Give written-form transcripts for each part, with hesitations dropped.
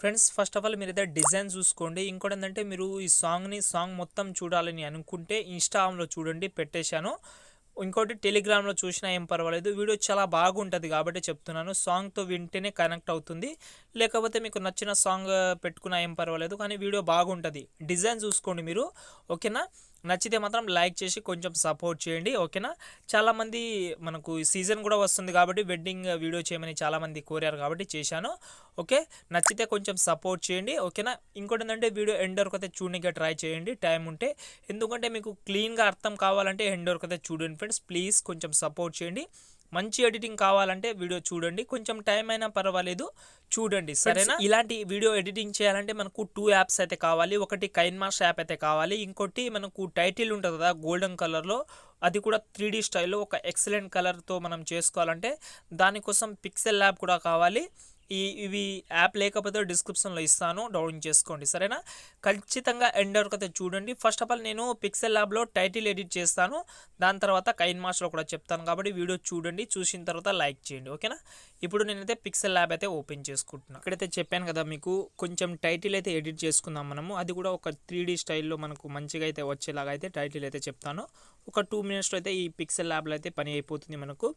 Friends first of all మీరైతే design చూసుకోండి. ఇంకోటి ఏంటంటే మీరు ఈ సాంగ్ మొత్తం చూడాలని అనుకుంటే ఇన్‌స్టాగ్రామ్‌లో చూడండి పెట్టేశాను. ఇంకోటి టెలిగ్రామ్‌లో చూసినా ఏం పర్వాలేదు. వీడియో చాలా బాగుంటది కాబట్టి చెప్తున్నాను. సాంగ్‌తో వింటేనే కనెక్ట్ అవుతుంది. లేకపోతే మీకు నచ్చిన సాంగ్ పెట్టుకున్నా ఏం పర్వాలేదు. కానీ వీడియో బాగుంటది. డిజైన్ చూసుకోండి మీరు. ఓకేనా? నచ్చితే మాత్రం లైక్ చేసి కొంచెం సపోర్ట్ చేయండి. ఓకేనా? చాలామంది మనకు సీజన్ కూడా వస్తుంది కాబట్టి వెడ్డింగ్ వీడియో చేయమని చాలామంది కోరారు కాబట్టి చేశాను. ఓకే, నచ్చితే కొంచెం సపోర్ట్ చేయండి. ఓకేనా? ఇంకోటి ఏంటంటే వీడియో ఎండ్ వరకు అయితే చూడడానికి ట్రై చేయండి టైం ఉంటే. ఎందుకంటే మీకు క్లీన్గా అర్థం కావాలంటే ఎండ్ వరకు అయితే చూడండి ఫ్రెండ్స్. ప్లీజ్ కొంచెం సపోర్ట్ చేయండి. మంచి ఎడిటింగ్ కావాలంటే వీడియో చూడండి. కొంచెం టైం అయినా పర్వాలేదు, చూడండి. సరేనా? ఇలాంటి వీడియో ఎడిటింగ్ చేయాలంటే మనకు 2 యాప్స్ అయితే కావాలి. ఒకటి కైన్మాస్టర్ యాప్ అయితే కావాలి. ఇంకోటి మనకు టైటిల్ ఉంటుంది కదా గోల్డెన్ కలర్లో, అది కూడా 3D స్టైల్లో ఒక ఎక్సలెంట్ కలర్తో మనం చేసుకోవాలంటే దానికోసం పిక్సెల్ ల్యాబ్ కూడా కావాలి. ఇవి యాప్ లేకపోతే డిస్క్రిప్షన్లో ఇస్తాను, డౌన్లోడ్ చేసుకోండి. సరేనా? ఖచ్చితంగా ఎండ్ వరకు అయితే చూడండి. ఫస్ట్ ఆఫ్ ఆల్ నేను పిక్సెల్ ల్యాబ్లో టైటిల్ ఎడిట్ చేస్తాను, దాని తర్వాత కైన్మాస్టర్లో కూడా చెప్తాను కాబట్టి వీడియో చూడండి. చూసిన తర్వాత లైక్ చేయండి. ఓకేనా? ఇప్పుడు నేనైతే పిక్సెల్ ల్యాబ్ అయితే ఓపెన్ చేసుకుంటున్నాను. ఇక్కడైతే చెప్పాను కదా మీకు కొంచెం టైటిల్ అయితే ఎడిట్ చేసుకుందాం మనము. అది కూడా ఒక 3D స్టైల్లో మనకు మంచిగా అయితే వచ్చేలాగా అయితే టైటిల్ అయితే చెప్తాను. ఒక 2 మినిట్స్లో అయితే ఈ పిక్సెల్ ల్యాబ్లో అయితే పని అయిపోతుంది మనకు.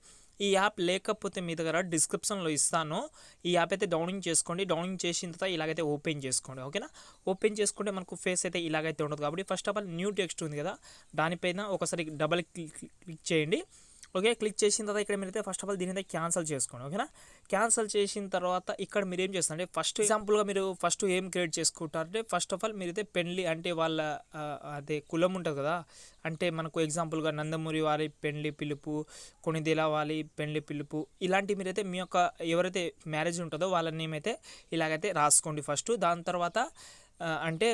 ఈ యాప్ లేకపోతే మీ దగ్గర డిస్క్రిప్షన్లో ఇస్తాను. ఈ యాప్ అయితే డౌన్లోడ్ చేసుకోండి. డౌన్లోడ్ చేసిన తర్వాత ఇలాగైతే ఓపెన్ చేసుకోండి. ఓకేనా? ఓపెన్ చేసుకుంటే మనకు ఫేస్ అయితే ఇలాగైతే ఉండదు కాబట్టి first of all new text ఉంది కదా, దానిపైన ఒకసారి డబల్ క్లిక్ చేయండి. ఓకే, క్లిక్ చేసిన తర్వాత ఇక్కడ మీరైతే ఫస్ట్ ఆఫ్ ఆల్ దీని అయితే క్యాన్సిల్ చేసుకోండి. ఓకేనా? క్యాన్సిల్ చేసిన తర్వాత ఇక్కడ మీరు ఏం చేస్తారంటే ఫస్ట్ ఎగ్జాంపుల్గా మీరు ఫస్ట్ ఏం క్రియేట్ చేసుకుంటారంటే ఫస్ట్ ఆఫ్ ఆల్ మీరైతే పెళ్లి అంటే వాళ్ళ అదే కులం ఉంటుంది కదా, అంటే మనకు ఎగ్జాంపుల్గా నందమూరి వారి పెళ్లి పిలుపు, కొణిదెల వారి పెళ్లి పిలుపు, ఇలాంటి మీరైతే మీ యొక్క ఎవరైతే మ్యారేజ్ ఉంటుందో వాళ్ళ నేమ్ అయితే ఇలాగైతే రాసుకోండి ఫస్ట్. దాని తర్వాత అంటే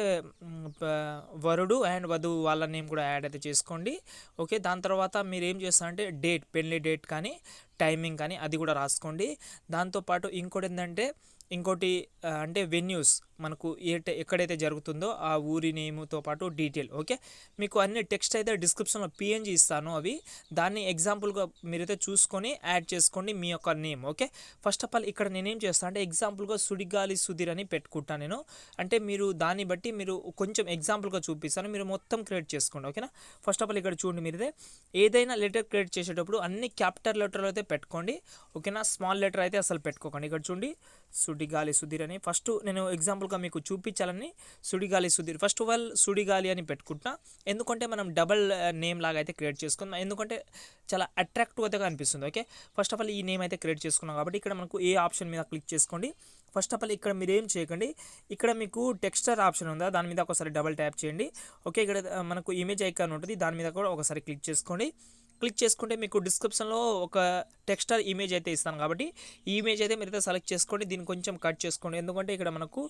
వరుడు అండ్ వధువు వాళ్ళ నేమ్ కూడా యాడ్ అయితే చేసుకోండి. ఓకే, దాని తర్వాత మీరు ఏం చేస్తారంటే డేట్, పెళ్లి డేట్ కానీ టైమింగ్ కానీ అది కూడా రాసుకోండి. దాంతోపాటు ఇంకోటి అంటే వెన్యూస్ మనకు ఎక్కడైతే జరుగుతుందో ఆ ఊరి నేమ్తో పాటు డీటెయిల్. ఓకే, మీకు అన్ని టెక్స్ట్ అయితే డిస్క్రిప్షన్లో PNG ఇస్తాను, అవి దాన్ని ఎగ్జాంపుల్గా మీరైతే చూసుకొని యాడ్ చేసుకోండి మీ యొక్క name. Okay, first of all ఇక్కడ నేనేం చేస్తాను అంటే ఎగ్జాంపుల్గా సుడిగాలి సుధీర్ అని పెట్టుకుంటాను నేను. అంటే మీరు దాన్ని బట్టి మీరు కొంచెం ఎగ్జాంపుల్గా చూపిస్తాను, మీరు మొత్తం క్రియేట్ చేసుకోండి. ఓకేనా? ఫస్ట్ ఆఫ్ ఆల్ ఇక్కడ చూడండి, మీరైతే ఏదైనా లెటర్ క్రియేట్ చేసేటప్పుడు అన్ని క్యాపిటల్ లెటర్లు అయితే పెట్టుకోండి. ఓకేనా? స్మాల్ లెటర్ అయితే అసలు పెట్టుకోకండి. ఇక్కడ చూడండి సుడిగాలి సుధీర్ అని ఫస్ట్ నేను ఎగ్జాంపుల్గా మీకు చూపించాలని Sudigali Sudheer first of all సుడిగాలి అని పెట్టుకుంటున్నా. ఎందుకంటే మనం డబల్ నేమ్ లాగా అయితే క్రియేట్ చేసుకుందాం, ఎందుకంటే చాలా అట్రాక్టివ్ అయితే అనిపిస్తుంది. ఓకే, ఫస్ట్ ఆఫ్ ఆల్ ఈ నేమ్ అయితే క్రియేట్ చేసుకున్నాం కాబట్టి ఇక్కడ మనకు ఏ ఆప్షన్ మీద క్లిక్ చేసుకోండి. ఫస్ట్ ఆఫ్ ఆల్ ఇక్కడ మీరు ఏం చేయకండి, ఇక్కడ మీకు టెక్స్చర్ ఆప్షన్ ఉందా దాని మీద ఒకసారి డబల్ ట్యాప్ చేయండి. ఓకే, ఇక్కడ మనకు ఇమేజ్ ఐకాన్ ఉంటుంది, దాని మీద కూడా ఒకసారి క్లిక్ చేసుకోండి. క్లిక్ చేసుకుంటే మీకు డిస్క్రిప్షన్లో ఒక టెక్స్చర్ ఇమేజ్ అయితే ఇస్తాను కాబట్టి ఈ ఇమేజ్ అయితే మీరైతే సెలెక్ట్ చేసుకోండి. దీన్ని కొంచెం కట్ చేసుకోండి, ఎందుకంటే ఇక్కడ మనకు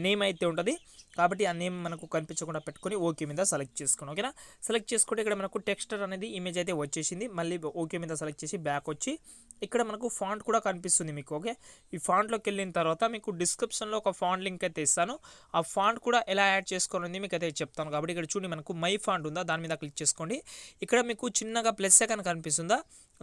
నేమ్ అయితే ఉంటుంది కాబట్టి ఆ నేమ్ మనకు కనిపించకుండా పెట్టుకొని ఓకే మీద సెలెక్ట్ చేసుకోండి. ఓకేనా? సెలెక్ట్ చేసుకుంటే ఇక్కడ మనకు టెక్స్చర్ అనేది ఇమేజ్ అయితే వచ్చేసింది. మళ్ళీ ఓకే మీద సెలెక్ట్ చేసి బ్యాక్ వచ్చి ఇక్కడ మనకు ఫాంట్ కూడా కనిపిస్తుంది మీకు. ఓకే, ఈ ఫాంట్లోకి వెళ్ళిన తర్వాత మీకు డిస్క్రిప్షన్లో ఒక ఫాంట్ లింక్ అయితే ఇస్తాను. ఆ ఫాంట్ కూడా ఎలా యాడ్ చేసుకోవాలని మీకు అయితే చెప్తాను కాబట్టి ఇక్కడ చూడండి మనకు మై ఫాంట్ ఉందా దాని మీద క్లిక్ చేసుకోండి. ఇక్కడ మీకు చిన్నగా ప్లస్ ఐకాన్ కనిపిస్తుందా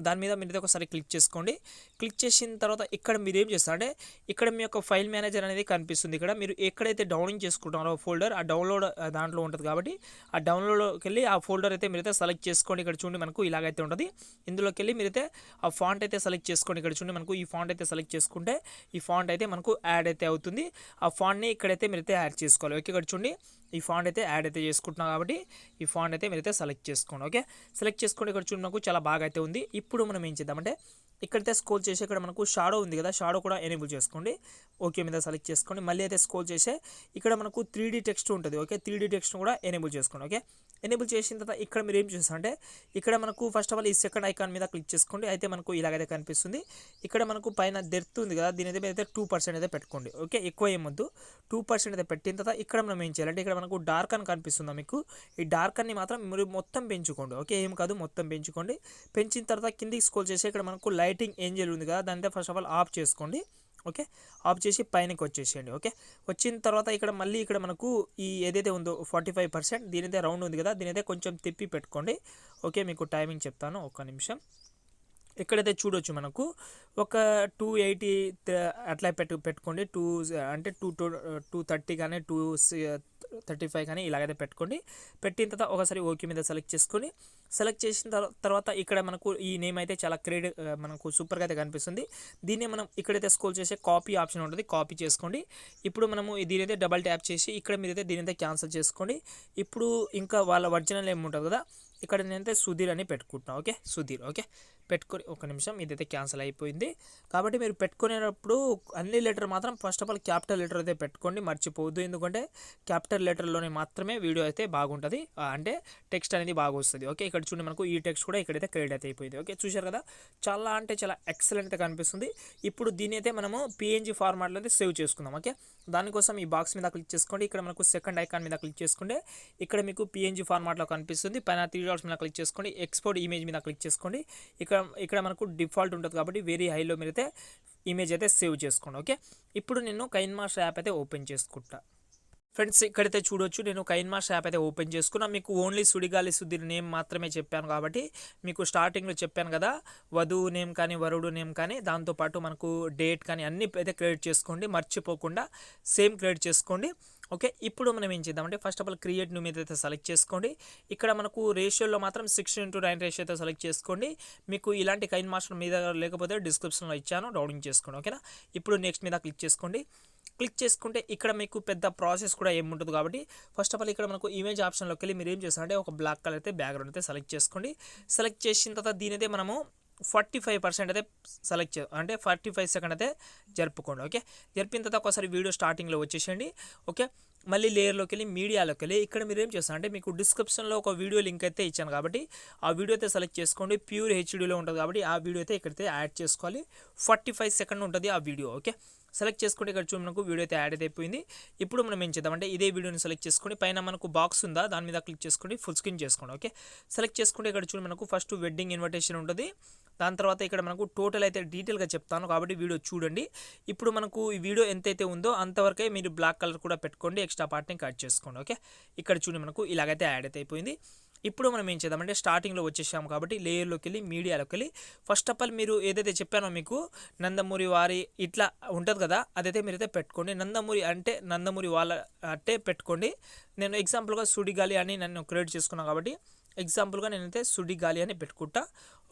దాని మీద మీరు ఒకసారి క్లిక్ చేసుకోండి. క్లిక్ చేసిన తర్వాత ఇక్కడ మీరు ఏం చేస్తారంటే ఇక్కడ మీ యొక్క ఫైల్ మేనేజర్ అనేది కనిపిస్తుంది. ఇక్కడ మీరు ఎక్కడైతే డౌన్లోడ్ చేసుకుంటారో ఫోల్డర్, ఆ డౌన్లోడ్ దాంట్లో ఉంటుంది కాబట్టి ఆ డౌన్లోడ్కి వెళ్ళి ఆ ఫోల్డర్ అయితే మీరైతే సెలెక్ట్ చేసుకోండి. ఇక్కడ చూడండి మనకు ఇలాగైతే ఉంటుంది. ఇందులోకి వెళ్ళి మీరైతే ఆ ఫాంట్ అయితే సెలెక్ట్ చేసుకోండి. ఇక్కడ చూడండి మనకు ఈ ఫాంట్ అయితే సెలెక్ట్ చేసుకుంటే ఈ ఫాంట్ అయితే మనకు యాడ్ అయితే అవుతుంది. ఆ ఫాంట్ని ఇక్కడైతే మీరైతే యాడ్ చేసుకోవాలి. ఓకే, ఇక్కడ చూడండి ఈ ఫాంట్ అయితే యాడ్ అయితే చేసుకుంటున్నాం కాబట్టి ఈ ఫాంట్ అయితే మీరైతే సెలెక్ట్ చేసుకోండి. ఓకే, సెలెక్ట్ చేసుకోండి. ఇక్కడ చూడండి మనకు చాలా బాగా అయితే ఉంది. ఇప్పుడు మనం ఏం చేద్దామంటే ఇక్కడైతే స్క్రోల్ చేసి ఇక్కడ మనకు షాడో ఉంది కదా, షాడో కూడా ఎనేబుల్ చేసుకోండి. ఓకే మీద సెలెక్ట్ చేసుకోండి. మళ్ళీ అయితే స్క్రోల్ చేసే ఇక్కడ మనకు 3D టెక్స్ట్ ఉంటుంది. ఓకే, 3D టెక్స్ట్ కూడా ఎనేబుల్ చేసుకోండి. ఓకే, ఎనేబుల్ చేసిన తర్వాత ఇక్కడ మీరు ఏం చేస్తారంటే ఇక్కడ మనకు ఫస్ట్ ఆఫ్ ఆల్ ఈ సెకండ్ ఐకాన్ మీద క్లిక్ చేసుకోండి. అయితే మనకు ఇలాగైతే కనిపిస్తుంది. ఇక్కడ మనకు పైన డెప్త్ ఉంది కదా, దీని అయితే 2% అయితే పెట్టుకోండి. ఓకే, ఎక్కువ ఏమొద్దు, 2% అయితే పెట్టిన తర్వాత ఇక్కడ మనం ఏం చేయాలంటే ఇక్కడ మనకు డార్క్ అని కనిపిస్తుందా మీకు, ఈ డార్క్ అని మాత్రం మీరు మొత్తం పెంచుకోండి. ఓకే, ఏం కాదు మొత్తం పెంచుకోండి. పెంచిన తర్వాత కిందికి స్క్రోల్ చేసి ఇక్కడ మనకు లైటింగ్ ఏంజల్ ఉంది కదా, దాని ఫస్ట్ ఆఫ్ ఆల్ ఆఫ్ చేసుకోండి. ఓకే, ఆఫ్ చేసి పైనకి వచ్చేసేయండి. ఓకే, వచ్చిన తర్వాత ఇక్కడ మళ్ళీ ఇక్కడ మనకు ఈ ఏదైతే ఉందో 45% దీనైతే రౌండ్ ఉంది కదా, దీనైతే కొంచెం తిప్పి పెట్టుకోండి. ఓకే, మీకు టైమింగ్ చెప్తాను, ఒక్క నిమిషం. ఇక్కడైతే చూడొచ్చు మనకు ఒక 280 అట్లా పెట్టుకోండి. అంటే 230 కానీ 235 కానీ ఇలాగైతే పెట్టుకోండి. పెట్టిన తర్వాత ఒకసారి ఓకే మీద సెలెక్ట్ చేసుకొని సెలెక్ట్ చేసిన తర్వాత ఇక్కడ మనకు ఈ నేమ్ అయితే చాలా మనకు సూపర్గా అయితే కనిపిస్తుంది. దీన్ని మనం ఇక్కడైతే స్క్రోల్ చేసే కాపీ ఆప్షన్ ఉంటుంది, కాపీ చేసుకోండి. ఇప్పుడు మనము దీనైతే డబల్ ట్యాప్ చేసి ఇక్కడ మీరైతే దీనైతే క్యాన్సిల్ చేసుకోండి. ఇప్పుడు ఇంకా వాళ్ళ ఒరిజినల్ ఏముంటుంది కదా, ఇక్కడ నేనైతే సుధీర్ అని పెట్టుకుంటున్నాను. ఓకే, సుధీర్. ఓకే, పెట్టుకొని ఒక నిమిషం, ఇదైతే క్యాన్సిల్ అయిపోయింది. కాబట్టి మీరు పెట్టుకునేటప్పుడు అన్ని లెటర్ మాత్రం first of all capital letter అయితే పెట్టుకోండి, మర్చిపోవద్దు. ఎందుకంటే క్యాపిటల్ లెటర్లోనే మాత్రమే వీడియో అయితే బాగుంటుంది, అంటే టెక్స్ట్ అనేది బాగా వస్తుంది. ఓకే, ఇక్కడ చూడండి మనకు ఈ టెక్స్ట్ కూడా ఇక్కడైతే క్రియేట్ అయితే అయిపోయింది. ఓకే, చూశారు కదా, చాలా అంటే చాలా ఎక్సలెంట్ అయితే కనిపిస్తుంది. ఇప్పుడు దీని అయితే మనము పిఎన్జీ ఫార్మాట్లో అయితే సేవ్ చేసుకుందాం. ఓకే, దానికోసం ఈ బాక్స్ మీద క్లిక్ చేసుకోండి. ఇక్కడ మనకు సెకండ్ ఐకాన్ మీద క్లిక్ చేసుకుంటే ఇక్కడ మీకు పిఎన్జీ ఫార్మాట్లో కనిపిస్తుంది. పైన 3 డాట్స్ మీద క్లిక్ చేసుకోండి, ఎక్స్పోర్ట్ ఇమేజ్ మీద క్లిక్ చేసుకోండి. ఇక్కడ మనకు డిఫాల్ట్ ఉంటుంది కాబట్టి వెరీ హైలో మీరైతే ఇమేజ్ అయితే సేవ్ చేసుకోండి. ఓకే, ఇప్పుడు నేను కైన్మాస్టర్ యాప్ అయితే ఓపెన్ చేసుకుంటా. ఫ్రెండ్స్, ఇక్కడైతే చూడొచ్చు, నేను కైన్మాస్టర్ యాప్ అయితే ఓపెన్ చేసుకున్నా. మీకు ఓన్లీ సుడిగాలి సుధీర్ నేమ్ మాత్రమే చెప్పాను కాబట్టి మీకు స్టార్టింగ్లో చెప్పాను కదా, వధువు నేమ్ కానీ వరుడు నేమ్ కానీ దాంతోపాటు మనకు డేట్ కానీ అన్నీ అయితే క్రియేట్ చేసుకోండి, మర్చిపోకుండా సేమ్ క్రియేట్ చేసుకోండి. ఓకే, ఇప్పుడు మనం ఏం చేద్దామంటే first of all create new మీద అయితే సెలెక్ట్ చేసుకోండి. ఇక్కడ మనకు రేషియోలో మాత్రం 6:9 రేషియో అయితే సెలెక్ట్ చేసుకోండి. మీకు ఇలాంటి కైన్మాస్టర్ మీద లేకపోతే డిస్క్రిప్షన్లో ఇచ్చాను, డౌన్లోడ్ చేసుకోండి. ఓకేనా, ఇప్పుడు నెక్స్ట్ మీద క్లిక్ చేసుకోండి. క్లిక్ చేసుకుంటే ఇక్కడ మీకు పెద్ద ప్రాసెస్ కూడా ఏముంటుంది కాబట్టి ఫస్ట్ ఆఫ్ ఆల్ ఇక్కడ మనకు ఇమేజ్ ఆప్షన్లోకి వెళ్ళి మీరు ఏం చేస్తారంటే ఒక బ్లాక్ కలర్ అయితే బ్యాక్గ్రౌండ్ అయితే సెలెక్ట్ చేసుకోండి. సెలెక్ట్ చేసిన తర్వాత దీనైతే మనము 45% అయితే అంటే 45 సెకండ్ అయితే జరుపుకోండి. ఓకే, జరిపిన తర్వాత ఒకసారి వీడియో స్టార్టింగ్లో వచ్చేసేయండి. ఓకే, మళ్ళీ లేయర్లోకి వెళ్ళి మీడియాలోకి వెళ్ళి ఇక్కడ మీరు ఏం చేస్తారు అంటే మీకు డిస్క్రిప్షన్లో ఒక వీడియో లింక్ అయితే ఇచ్చాను కాబట్టి ఆ వీడియో అయితే సెలెక్ట్ చేసుకోండి. ప్యూర్ హెచ్డీలో ఉంటుంది కాబట్టి ఆ వీడియో అయితే ఇక్కడైతే యాడ్ చేసుకోవాలి. 45 సెకండ్ ఉంటుంది ఆ వీడియో. ఓకే, సెలెక్ట్ చేసుకుంటే ఇక్కడ చూడండి మనకు వీడియో అయితే యాడ్ అయితే అయిపోయింది. ఇప్పుడు మనం ఏం చేద్దామంటే ఇదే వీడియోని సెలెక్ట్ చేసుకొని పైన మనకు బాక్స్ ఉందా దాని మీద క్లిక్ చేసుకోండి, ఫుల్ స్క్రీన్ చేసుకోండి. ఓకే, సెలెక్ట్ చేసుకుంటే ఇక్కడ చూడండి మనకు ఫస్ట్ వెడ్డింగ్ ఇన్విటేషన్ ఉంటుంది. దాని తర్వాత ఇక్కడ మనకు టోటల్ అయితే డీటెయిల్గా చెప్తాను కాబట్టి వీడియో చూడండి. ఇప్పుడు మనకు ఈ వీడియో ఎంతైతే ఉందో అంతవరకే మీరు బ్లాక్ కలర్ కూడా పెట్టుకోండి, ఎక్స్ట్రా పార్ట్ని కట్ చేసుకోండి. ఓకే, ఇక్కడ చూడండి మనకు ఇలాగైతే యాడ్ అయితే అయిపోయింది. ఇప్పుడు మనం ఏం చేద్దామంటే స్టార్టింగ్లో వచ్చేసాము కాబట్టి లేయర్లోకి వెళ్ళి మీడియాలోకి వెళ్ళి ఫస్ట్ ఆఫ్ ఆల్ మీరు ఏదైతే చెప్పానో మీకు నందమూరి వారి ఇట్లా ఉంటుంది కదా, అదైతే మీరైతే పెట్టుకోండి. నందమూరి అంటే నందమూరి వాళ్ళ అంటే పెట్టుకోండి. నేను ఎగ్జాంపుల్గా సుడిగాలి అని నన్ను క్రియేట్ చేసుకున్నాను కాబట్టి ఎగ్జాంపుల్గా నేనైతే సుడిగాలి అని పెట్టుకుంటా.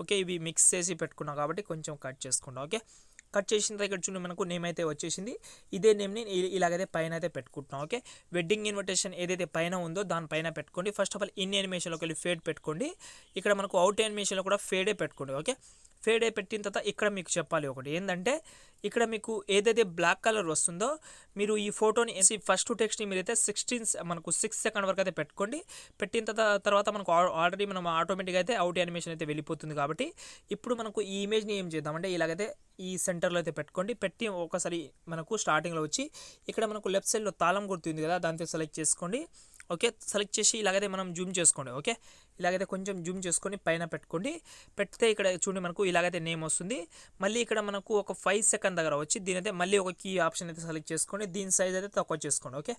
ఓకే, ఇవి మిక్స్ చేసి పెట్టుకున్నా కాబట్టి కొంచెం కట్ చేసుకుంటా. ఓకే, కట్ చేసిన తర్వాత ఇక్కడ చూడండి మనకు నేమ్ అయితే వచ్చేసింది. ఇదే నేమ్ని ఇలాగైతే పైన అయితే పెట్టుకుంటున్నాం. ఓకే, వెడ్డింగ్ ఇన్విటేషన్ ఏదైతే పైన ఉందో దానిపైన పెట్టుకోండి. ఫస్ట్ ఆఫ్ ఆల్ ఇన్ యానిమేషన్లోకి వెళ్ళి ఫేడ్ పెట్టుకోండి. ఇక్కడ మనకు అవుట్ యానిమేషన్లో కూడా ఫేడే పెట్టుకోండి. ఓకే, ఫేడ్ అయి పెట్టిన తర్వాత ఇక్కడ మీకు చెప్పాలి ఒకటి ఏంటంటే ఇక్కడ మీకు ఏదైతే బ్లాక్ కలర్ వస్తుందో మీరు ఈ ఫోటోని ఫస్ట్ టెక్స్ట్ని మీరైతే 6 సెకండ్ వరకు అయితే పెట్టుకోండి. పెట్టిన తర్వాత మనకు ఆల్రెడీ మనం ఆటోమేటిక్గా అయితే అవుట్ యానిమేషన్ అయితే వెళ్ళిపోతుంది కాబట్టి ఇప్పుడు మనకు ఈ ఇమేజ్ని ఏం చేద్దామంటే ఇలాగైతే ఈ సెంటర్లో అయితే పెట్టుకోండి. పెట్టి ఒకసారి మనకు స్టార్టింగ్లో వచ్చి ఇక్కడ మనకు లెఫ్ట్ సైడ్లో తాళం గుర్తుంది కదా దాంతో సెలెక్ట్ చేసుకోండి. ఓకే, సెలెక్ట్ చేసి ఇలాగైతే మనం జూమ్ చేసుకోండి. ఓకే, ఇలాగైతే కొంచెం జూమ్ చేసుకొని పైన పెట్టుకోండి. పెడితే ఇక్కడ చూడండి మనకు ఇలాగైతే నేమ్ వస్తుంది. మళ్ళీ ఇక్కడ మనకు ఒక 5 సెకండ్ దగ్గర వచ్చి దీనైతే మళ్ళీ ఒక కీ ఆప్షన్ అయితే సెలెక్ట్ చేసుకోండి. దీని సైజ్ అయితే తక్కువ చేసుకోండి. ఓకే,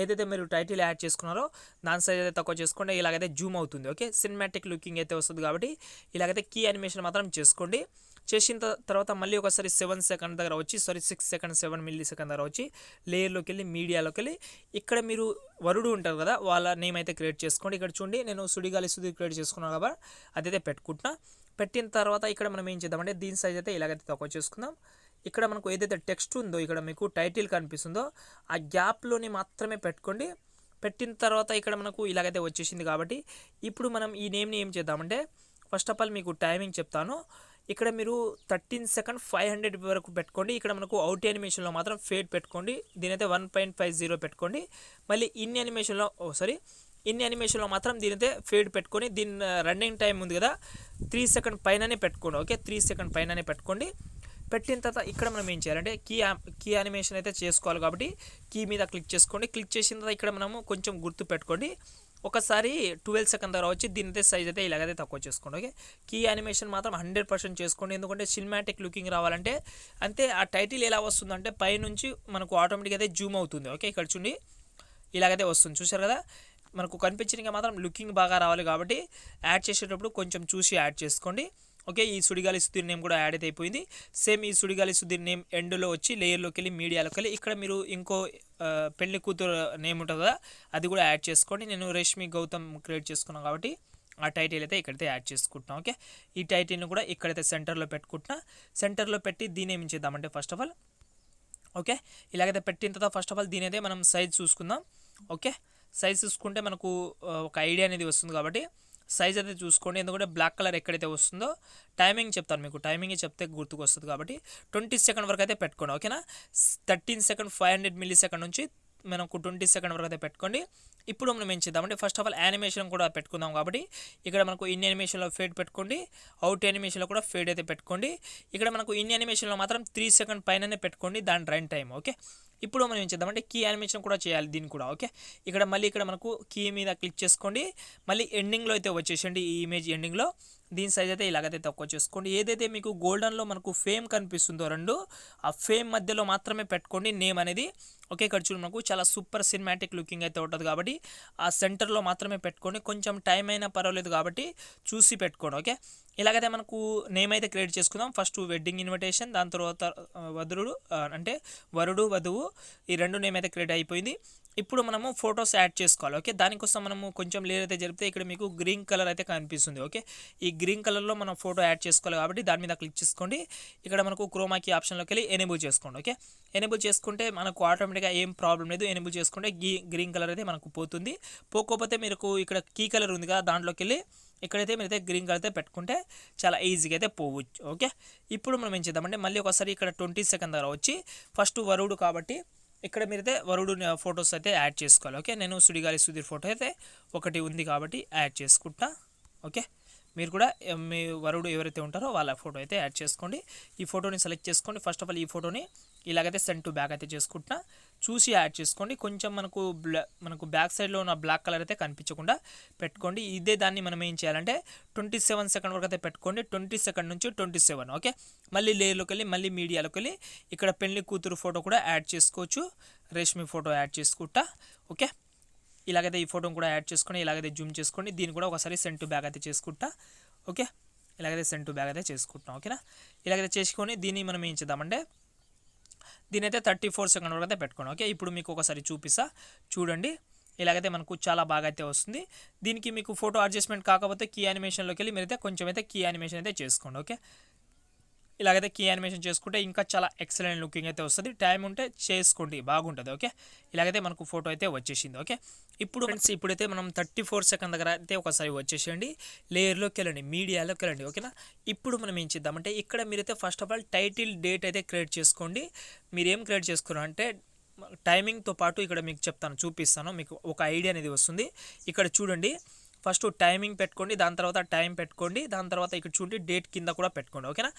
ఏదైతే మీరు టైటిల్ యాడ్ చేసుకున్నారో దాని సైజ్ అయితే తక్కువ చేసుకోండి. ఇలాగైతే జూమ్ అవుతుంది. ఓకే, సినిమాటిక్ లుకింగ్ అయితే వస్తుంది కాబట్టి ఇలాగైతే కీ యానిమేషన్ మాత్రం చేసుకోండి. చేసిన తర్వాత మళ్ళీ ఒకసారి 7 సెకండ్ దగ్గర వచ్చి 7 మిల్లీ సెకండ్ దగ్గర వచ్చి లేయర్లోకి వెళ్ళి మీడియాలోకి వెళ్ళి ఇక్కడ మీరు వరుడు ఉంటారు కదా వాళ్ళ నేమ్ అయితే క్రియేట్ చేసుకోండి. ఇక్కడ చూడండి నేను సుడిగాలి సుధీర్ క్రియేట్ చేసుకున్నాను కాబట్టి అదైతే పెట్టుకుంటున్నా. పెట్టిన తర్వాత ఇక్కడ మనం ఏం చేద్దామంటే దీని సైజ్ అయితే ఇలాగైతే తక్కువ చేసుకుందాం. ఇక్కడ మనకు ఏదైతే టెక్స్ట్ ఉందో ఇక్కడ మీకు టైటిల్ కనిపిస్తుందో ఆ గ్యాప్లోని మాత్రమే పెట్టుకోండి. పెట్టిన తర్వాత ఇక్కడ మనకు ఇలాగైతే వచ్చేసింది కాబట్టి ఇప్పుడు మనం ఈ నేమ్ని ఏం చేద్దామంటే ఫస్ట్ ఆఫ్ ఆల్ మీకు టైమింగ్ చెప్తాను. ఇక్కడ మీరు 13 సెకండ్ 500 వరకు పెట్టుకోండి. ఇక్కడ మనకు అవుట్ యానిమేషన్లో మాత్రం ఫేడ్ పెట్టుకోండి. దీనైతే 1.50 పెట్టుకోండి. మళ్ళీ ఇన్ యానిమేషన్లో మాత్రం దీనైతే ఫేడ్ పెట్టుకొని దీని రన్నింగ్ టైం ఉంది కదా 3 సెకండ్ పైననే పెట్టుకోండి. ఓకే, 3 సెకండ్ పైననే పెట్టుకోండి. పెట్టిన తర్వాత ఇక్కడ మనం ఏం చేయాలంటే కీ యానిమేషన్ అయితే చేసుకోవాలి కాబట్టి కీ మీద క్లిక్ చేసుకోండి. క్లిక్ చేసిన తర్వాత ఇక్కడ మనము కొంచెం గుర్తు పెట్టుకోండి. ఒకసారి 12 సెకండ్ దగ్గర వచ్చి దీనితో సైజ్ అయితే ఇలాగైతే తక్కువ చేసుకోండి. ఓకే, కీ యానిమేషన్ మాత్రం 100% చేసుకోండి. ఎందుకంటే సినిమాటిక్ లుకింగ్ రావాలంటే అంతే. ఆ టైటిల్ ఎలా వస్తుందంటే పైనుంచి మనకు ఆటోమేటిక్గా అయితే జూమ్ అవుతుంది. ఓకే, ఇక్కడ చూడండి ఇలాగైతే వస్తుంది. చూసారు కదా, మనకు కనిపించడానికి మాత్రం లుకింగ్ బాగా రావాలి కాబట్టి యాడ్ చేసేటప్పుడు కొంచెం చూసి యాడ్ చేసుకోండి. ఓకే, ఈ సుడిగాలి సుధీర్ నేమ్ కూడా యాడ్ అయితే అయిపోయింది. సేమ్ ఈ సుడిగాలి సుధీర్ నేమ్ ఎండ్లో వచ్చి లేయర్లోకి వెళ్ళి మీడియాలోకి వెళ్ళి ఇక్కడ మీరు ఇంకో పెళ్లి కూతురు నేమ్ ఉంటుంది కదా, అది కూడా యాడ్ చేసుకోండి. నేను రేష్మి గౌతమ్ క్రియేట్ చేసుకున్నాను కాబట్టి ఆ టైటిల్ అయితే ఇక్కడైతే యాడ్ చేసుకుంటున్నాం. ఓకే, ఈ టైటిల్ని కూడా ఇక్కడైతే సెంటర్లో పెట్టుకుంటున్నా. సెంటర్లో పెట్టి దీని ఏమి చేద్దామంటే ఫస్ట్ ఆఫ్ ఆల్ ఓకే, ఇలాగైతే పెట్టిన తర్వాత ఫస్ట్ ఆఫ్ ఆల్ దీని అయితే మనం సైజ్ చూసుకుందాం. ఓకే, సైజ్ చూసుకుంటే మనకు ఒక ఐడియా అనేది వస్తుంది కాబట్టి సైజ్ అయితే చూసుకోండి. ఎందుకంటే బ్లాక్ కలర్ ఎక్కడైతే వస్తుందో టైమింగ్ చెప్తాను మీకు, టైమింగ్ చెప్తే గుర్తుకు వస్తుంది కాబట్టి 20 సెకండ్ వరకు అయితే పెట్టుకోండి. ఓకేనా, 13 సెకండ్ 500 మిల్లీ సెకండ్ నుంచి మనకు 20 సెకండ్ వరకు అయితే పెట్టుకోండి. ఇప్పుడు మనం ఏం చేద్దామంటే ఫస్ట్ ఆఫ్ ఆల్ యానిమేషన్ కూడా పెట్టుకుందాం కాబట్టి ఇక్కడ మనకు ఇన్ యానిమేషన్లో ఫేడ్ పెట్టుకోండి, అవుట్ యానిమేషన్లో కూడా ఫేడ్ అయితే పెట్టుకోండి. ఇక్కడ మనకు ఇన్ యానిమేషన్లో మాత్రం 3 సెకండ్ పైననే పెట్టుకోండి దాని రన్ టైం. ఓకే, ఇప్పుడు మనం ఏం చేద్దామంటే కీ యానిమేషన్ కూడా చేయాలి దీన్ని కూడా. ఓకే, ఇక్కడ మళ్ళీ ఇక్కడ మనకు కీ మీద క్లిక్ చేసుకోండి, మళ్ళీ ఎండింగ్లో అయితే వచ్చేసండి ఈ ఇమేజ్ ఎండింగ్లో. దీని సైజ్ అయితే ఇలాగైతే తక్కువ చేసుకోండి. ఏదైతే మీకు గోల్డెన్లో మనకు ఫేమ్ కనిపిస్తుందో రెండు, ఆ ఫేమ్ మధ్యలో మాత్రమే పెట్టుకోండి నేమ్ అనేది. ఓకే, ఇక్కడ చూడు మనకు చాలా సూపర్ సినిమాటిక్ లుకింగ్ అయితే ఉంటుంది కాబట్టి ఆ సెంటర్లో మాత్రమే పెట్టుకోండి. కొంచెం టైం అయినా పర్వాలేదు కాబట్టి చూసి పెట్టుకోండి. ఓకే, ఇలాగైతే మనకు నేమ్ అయితే క్రియేట్ చేసుకుందాం. ఫస్ట్ వెడ్డింగ్ ఇన్విటేషన్, దాని తర్వాత వరుడు వధువు, ఈ రెండు నేమ్ అయితే క్రియేట్ అయిపోయింది. ఇప్పుడు మనము ఫొటోస్ యాడ్ చేసుకోవాలి. ఓకే, దానికోసం మనము కొంచెం లేయర్ అయితే జరిపితే ఇక్కడ మీకు గ్రీన్ కలర్ అయితే కనిపిస్తుంది. ఓకే, ఈ గ్రీన్ కలర్లో మనం ఫోటో యాడ్ చేసుకోవాలి కాబట్టి దాని మీద క్లిక్ చేసుకోండి. ఇక్కడ మనకు క్రోమాకి ఆప్షన్లోకి వెళ్ళి ఎనేబుల్ చేసుకోండి. ఓకే, ఎనేబుల్ చేసుకుంటే మనకు ఆటోమేటిక్గా ఏం ప్రాబ్లం లేదు. ఎనేబుల్ చేసుకుంటే గ్రీన్ కలర్ అయితే మనకు పోతుంది. పోకపోతే మీకు ఇక్కడ కీ కలర్ ఉంది కదా, దాంట్లోకి వెళ్ళి ఇక్కడైతే మీరైతే గ్రీన్ కలర్ అయితే పెట్టుకుంటే చాలా ఈజీగా అయితే పోవచ్చు. ఓకే, ఇప్పుడు మనం ఏం చేద్దామంటే మళ్ళీ ఒకసారి ఇక్కడ 20 సెకండ్ దగ్గర వచ్చి ఫస్ట్ వరుడు కాబట్టి ఇక్కడ మీరైతే వరుడు ఫొటోస్ అయితే యాడ్ చేసుకోవాలి. ఓకే, నేను సుడిగాలి సుధీర్ ఫోటో అయితే ఒకటి ఉంది కాబట్టి యాడ్ చేసుకుంటా. ఓకే, మీరు కూడా మీ వరుడు ఎవరైతే ఉంటారో వాళ్ళ ఫోటో అయితే యాడ్ చేసుకోండి. ఈ ఫోటోని సెలెక్ట్ చేసుకోండి. ఫస్ట్ ఆఫ్ ఆల్ ఈ ఫోటోని ఇలాగైతే సెండ్ టు బ్యాక్ అయితే చేసుకుంటున్నా, చూసి యాడ్ చేసుకోండి. కొంచెం మనకు బ్యాక్ సైడ్లో ఉన్న బ్లాక్ కలర్ అయితే కనిపించకుండా పెట్టుకోండి. ఇదే దాన్ని మనం ఏం చేయాలంటే 27 సెకండ్ వరకు అయితే పెట్టుకోండి. 20 సెకండ్ నుంచి 27. ఓకే, మళ్ళీ లేయర్లోకి వెళ్ళి మళ్ళీ మీడియాలోకి వెళ్ళి ఇక్కడ పెళ్లి కూతురు ఫోటో కూడా యాడ్ చేసుకోవచ్చు. రేష్మి ఫోటో యాడ్ చేసుకుంటా. ఓకే, ఇలాగైతే ఈ ఫోటోని కూడా యాడ్ చేసుకొని ఇలాగైతే జూమ్ చేసుకోండి. దీన్ని కూడా ఒకసారి సెండ్ టు బ్యాక్ అయితే చేసుకుంటా. ఓకే, ఇలాగైతే సెండ్ టు బ్యాక్ అయితే చేసుకుంటాం. ఓకేనా, ఇలాగైతే చేసుకొని దీన్ని మనం ఏం చేద్దామంటే దీనైతే 34 సెకండ్ వరకు అయితే పెట్టుకోండి. ఓకే, ఇప్పుడు మీకు ఒకసారి చూపిస్తా చూడండి. ఇలాగైతే మనకు చాలా బాగా అయితే వస్తుంది. దీనికి మీకు ఫోటో అడ్జస్ట్మెంట్ కాకపోతే కీ యానిమేషన్లోకి వెళ్ళి మీరైతే కొంచెం అయితే కీ యానిమేషన్ అయితే చేసుకోండి. ఓకే, ఇలాగైతే కీ యానిమేషన్ చేసుకుంటే ఇంకా చాలా ఎక్సలెంట్ లుకింగ్ అయితే వస్తుంది. టైం ఉంటే చేసుకోండి, బాగుంటుంది. ఓకే, ఇలాగైతే మనకు ఫోటో అయితే వచ్చేసింది. ఓకే, ఇప్పుడు ఫ్రెండ్స్ ఇప్పుడైతే మనం 34 సెకండ్ దగ్గర అయితే ఒకసారి వచ్చేసేయండి, లేయర్లోకి వెళ్ళండి, మీడియాలోకి వెళ్ళండి. ఓకేనా, ఇప్పుడు మనం ఏం చేద్దామంటే ఇక్కడ మీరైతే first of all title date అయితే క్రియేట్ చేసుకోండి. మీరు ఏం క్రియేట్ చేసుకున్నారంటే టైమింగ్తో పాటు ఇక్కడ మీకు చెప్తాను, చూపిస్తాను, మీకు ఒక ఐడియా అనేది వస్తుంది. ఇక్కడ చూడండి, ఫస్ట్ టైమింగ్ పెట్టుకోండి, దాని తర్వాత టైం పెట్టుకోండి, దాని తర్వాత ఇక్కడ చూడండి డేట్ కింద కూడా పెట్టుకోండి. ఓకేనా,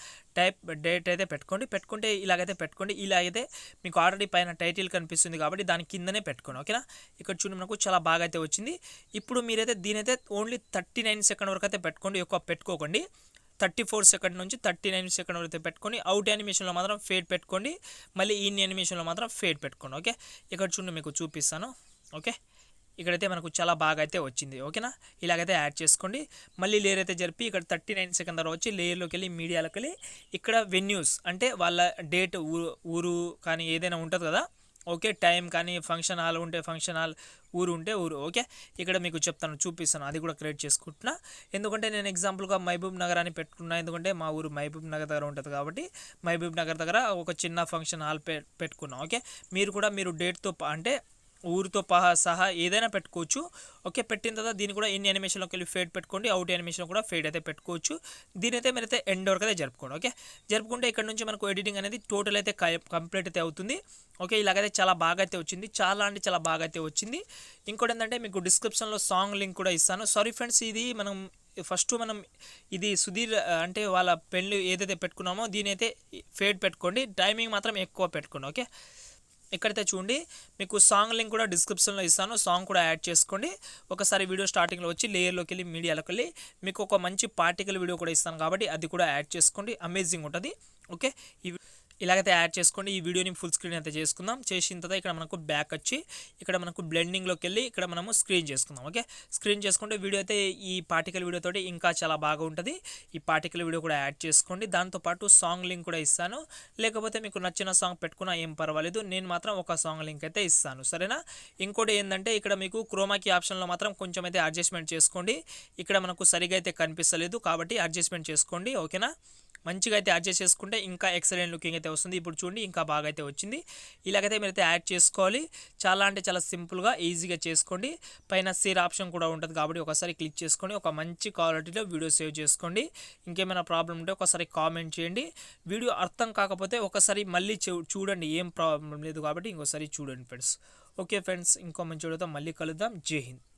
డేట్ అయితే పెట్టుకుంటే ఇలాగైతే పెట్టుకోండి. ఇలాగైతే మీకు ఆల్రెడీ పైన టైటిల్ కనిపిస్తుంది కాబట్టి దాని కిందనే పెట్టుకోండి. ఓకేనా, ఇక్కడ చూడండి మనకు చాలా బాగా అయితే వచ్చింది. ఇప్పుడు మీరైతే దీనైతే ఓన్లీ 39 సెకండ్ వరకు అయితే పెట్టుకోండి, ఎక్కువ పెట్టుకోకండి. 34 సెకండ్ నుంచి 39 సెకండ్ వరకు అయితే పెట్టుకొని అవుట్ యానిమేషన్లో మాత్రం ఫేడ్ పెట్టుకోండి, మళ్ళీ ఇన్ యానిమేషన్లో మాత్రం ఫేడ్ పెట్టుకోండి. ఓకే, ఇక్కడ చూడండి మీకు చూపిస్తాను. ఓకే, ఇక్కడైతే మనకు చాలా బాగా అయితే వచ్చింది. ఓకేనా, ఇలాగైతే యాడ్ చేసుకోండి. మళ్ళీ లేయర్ అయితే జరిపి ఇక్కడ 39 సెకండ్ తర్వాత వచ్చి లేయర్లోకి వెళ్ళి మీడియాలోకి వెళ్ళి ఇక్కడ వెన్యూస్ అంటే వాళ్ళ డేట్, ఊరు కానీ ఏదైనా ఉంటుంది కదా. ఓకే, టైం కానీ ఫంక్షన్ హాల్ ఉంటే ఫంక్షన్ హాల్, ఊరు ఉంటే ఊరు. ఓకే, ఇక్కడ మీకు చెప్తాను, చూపిస్తాను, అది కూడా క్రియేట్ చేసుకుంటున్నా. ఎందుకంటే నేను ఎగ్జాంపుల్గా మహబూబ్ నగర్ అని పెట్టుకున్నా, ఎందుకంటే మా ఊరు మహబూబ్ నగర్ దగ్గర ఉంటుంది కాబట్టి మహబూబ్ నగర్ దగ్గర ఒక చిన్న ఫంక్షన్ హాల్ పెట్టుకున్నాం. ఓకే, మీరు కూడా మీరు డేట్తో అంటే ఊరితో సహా ఏదైనా పెట్టుకోవచ్చు. ఓకే, పెట్టిన తర్వాత దీన్ని కూడా ఇన్ యానిమేషన్లోకి వెళ్ళి ఫేడ్ పెట్టుకోండి, అవుట్ యానిమేషన్ కూడా ఫేడ్ అయితే పెట్టుకోవచ్చు. దీని అయితే మీరైతే ఎండ్ వరకు అయితే జరుపుకోండి. ఓకే, జరుపుకుంటే ఇక్కడ నుంచి మనకు ఎడిటింగ్ అనేది టోటల్ అయితే కంప్లీట్ అయితే అవుతుంది. ఓకే, ఇలాగైతే చాలా బాగా అయితే వచ్చింది, చాలా అంటే చాలా బాగా అయితే వచ్చింది. ఇంకోటి ఏంటంటే మీకు డిస్క్రిప్షన్లో సాంగ్ లింక్ కూడా ఇస్తాను. సారీ ఫ్రెండ్స్, ఇది మనం ఇది సుధీర్ అంటే వాళ్ళ పెళ్ళి ఏదైతే పెట్టుకున్నామో దీని అయితే ఫేడ్ పెట్టుకోండి, టైమింగ్ మాత్రం ఎక్కువ పెట్టుకోండి. ఓకే, ఇక్కడైతే చూడండి మీకు సాంగ్ లింక్ కూడా డిస్క్రిప్షన్లో ఇస్తాను, సాంగ్ కూడా యాడ్ చేసుకోండి. ఒకసారి వీడియో స్టార్టింగ్లో వచ్చి లేయర్లోకి వెళ్ళి మీడియాలోకి వెళ్ళి మీకు ఒక మంచి పార్టికల్ వీడియో కూడా ఇస్తాను కాబట్టి అది కూడా యాడ్ చేసుకోండి, అమేజింగ్ ఉంటుంది. ఓకే, ఇలాగైతే యాడ్ చేసుకోండి. ఈ వీడియోని ఫుల్ స్క్రీన్ అయితే చేసుకుందాం. చేసిన తర్వాత ఇక్కడ మనకు బ్యాక్ వచ్చి ఇక్కడ మనకు బ్లెండింగ్లోకి వెళ్ళి ఇక్కడ మనము స్క్రీన్ చేసుకుందాం. ఓకే, స్క్రీన్ చేసుకుంటే వీడియో అయితే ఈ పార్టికల్ వీడియో తోటి ఇంకా చాలా బాగా ఉంటుంది. ఈ పార్టికల్ వీడియో కూడా యాడ్ చేసుకోండి. దాంతోపాటు సాంగ్ లింక్ కూడా ఇస్తాను. లేకపోతే మీకు నచ్చిన సాంగ్ పెట్టుకున్నా ఏం పర్వాలేదు. నేను మాత్రం ఒక సాంగ్ లింక్ అయితే ఇస్తాను, సరేనా. ఇంకోటి ఏంటంటే ఇక్కడ మీకు క్రోమాకి ఆప్షన్లో మాత్రం కొంచెం అయితే అడ్జస్ట్మెంట్ చేసుకోండి. ఇక్కడ మనకు సరిగా అయితే కనిపిస్తలేదు కాబట్టి అడ్జస్ట్మెంట్ చేసుకోండి. ఓకేనా, మంచిగా అయితే అడ్జస్ట్ చేసుకుంటే ఇంకా ఎక్సలెంట్ లుకింగ్ అయితే వస్తుంది. ఇప్పుడు చూడండి ఇంకా బాగా అయితే వచ్చింది. ఇలాగైతే మీరైతే యాడ్ చేసుకోవాలి. చాలా అంటే చాలా సింపుల్గా ఈజీగా చేసుకోండి. పైన షేర్ ఆప్షన్ కూడా ఉంటుంది కాబట్టి ఒకసారి క్లిక్ చేసుకొని ఒక మంచి క్వాలిటీలో వీడియో సేవ్ చేసుకోండి. ఇంకేమైనా ప్రాబ్లం ఉంటే ఒకసారి కామెంట్ చేయండి. వీడియో అర్థం కాకపోతే ఒకసారి మళ్ళీ చూడండి, ఏం ప్రాబ్లం లేదు కాబట్టి ఇంకోసారి చూడండి ఫ్రెండ్స్. ఓకే ఫ్రెండ్స్, ఇంకో మంచి వీడియోతో మళ్ళీ కలుద్దాం. జై హింద్.